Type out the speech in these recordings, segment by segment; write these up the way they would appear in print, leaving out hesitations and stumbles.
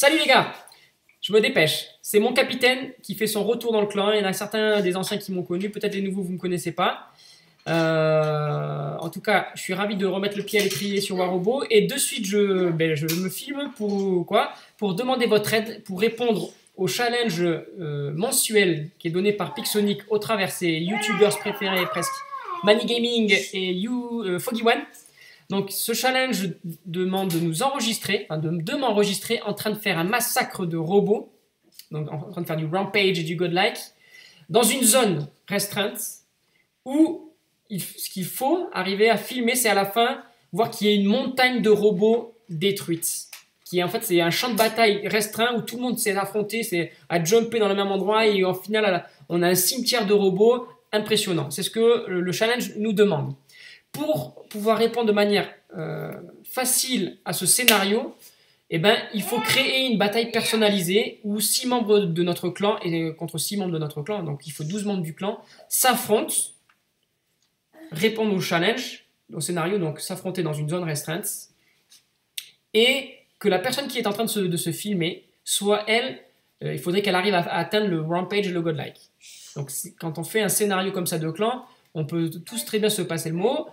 Salut les gars, je me dépêche. C'est mon capitaine qui fait son retour dans le clan. Il y en a certains des anciens qui m'ont connu, peut-être les nouveaux vous ne me connaissez pas. En tout cas, je suis ravi de remettre le pied à l'étrier sur Warobo et de suite je me filme pour quoi? Pour demander votre aide, pour répondre au challenge mensuel qui est donné par Pixonic au travers ses youtubeurs préférés presque, Mani Gaming et Foggy One. Donc ce challenge demande de nous enregistrer, enfin de m'enregistrer en train de faire un massacre de robots, donc en train de faire du rampage et du godlike, dans une zone restreinte où ce qu'il faut arriver à filmer, c'est à la fin voir qu'il y a une montagne de robots détruites. Qui en fait c'est un champ de bataille restreint où tout le monde s'est affronté, c'est à jumper dans le même endroit et au final on a un cimetière de robots impressionnant. C'est ce que le challenge nous demande. Pour pouvoir répondre de manière facile à ce scénario, eh ben, il faut créer une bataille personnalisée où 6 membres de notre clan et contre 6 membres de notre clan, donc il faut 12 membres du clan, s'affrontent, répondre au challenge, au scénario, donc s'affronter dans une zone restreinte, et que la personne qui est en train de se filmer soit elle, il faudrait qu'elle arrive à atteindre le rampage et le godlike. Donc quand on fait un scénario comme ça de clan, on peut tous très bien se passer le mot.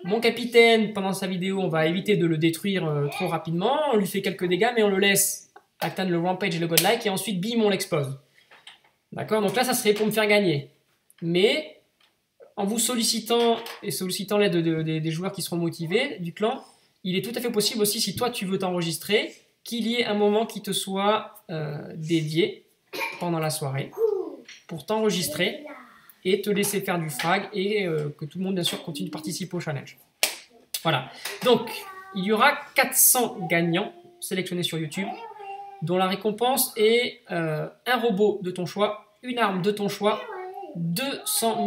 Mon capitaine, pendant sa vidéo, on va éviter de le détruire trop rapidement. On lui fait quelques dégâts, mais on le laisse atteindre le rampage et le godlike. Et ensuite, bim, on l'expose. D'accord? Donc là, ça serait pour me faire gagner. Mais en vous sollicitant et sollicitant l'aide des joueurs qui seront motivés du clan, il est tout à fait possible aussi, si toi tu veux t'enregistrer, qu'il y ait un moment qui te soit dédié pendant la soirée pour t'enregistrer et te laisser faire du frag et que tout le monde bien sûr continue de participer au challenge. Voilà, donc il y aura 400 gagnants sélectionnés sur YouTube dont la récompense est un robot de ton choix, une arme de ton choix, 400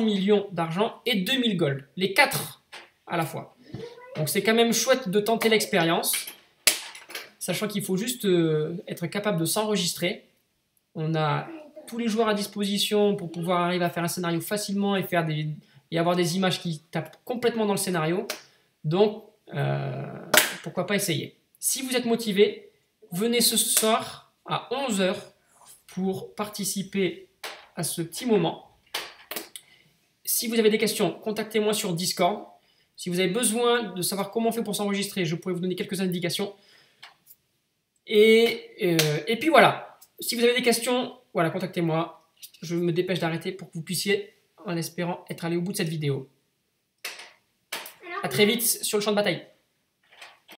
millions d'argent et 2000 gold, les 4 à la fois. Donc c'est quand même chouette de tenter l'expérience, sachant qu'il faut juste être capable de s'enregistrer. On a tous les joueurs à disposition pour pouvoir arriver à faire un scénario facilement et avoir des images qui tapent complètement dans le scénario. Donc, pourquoi pas essayer. Si vous êtes motivé, venez ce soir à 11 h pour participer à ce petit moment. Si vous avez des questions, contactez-moi sur Discord. Si vous avez besoin de savoir comment on fait pour s'enregistrer, je pourrais vous donner quelques indications. Et puis voilà, si vous avez des questions, voilà, contactez-moi. Je me dépêche d'arrêter pour que vous puissiez, en espérant, être allé au bout de cette vidéo. A très vite sur le champ de bataille.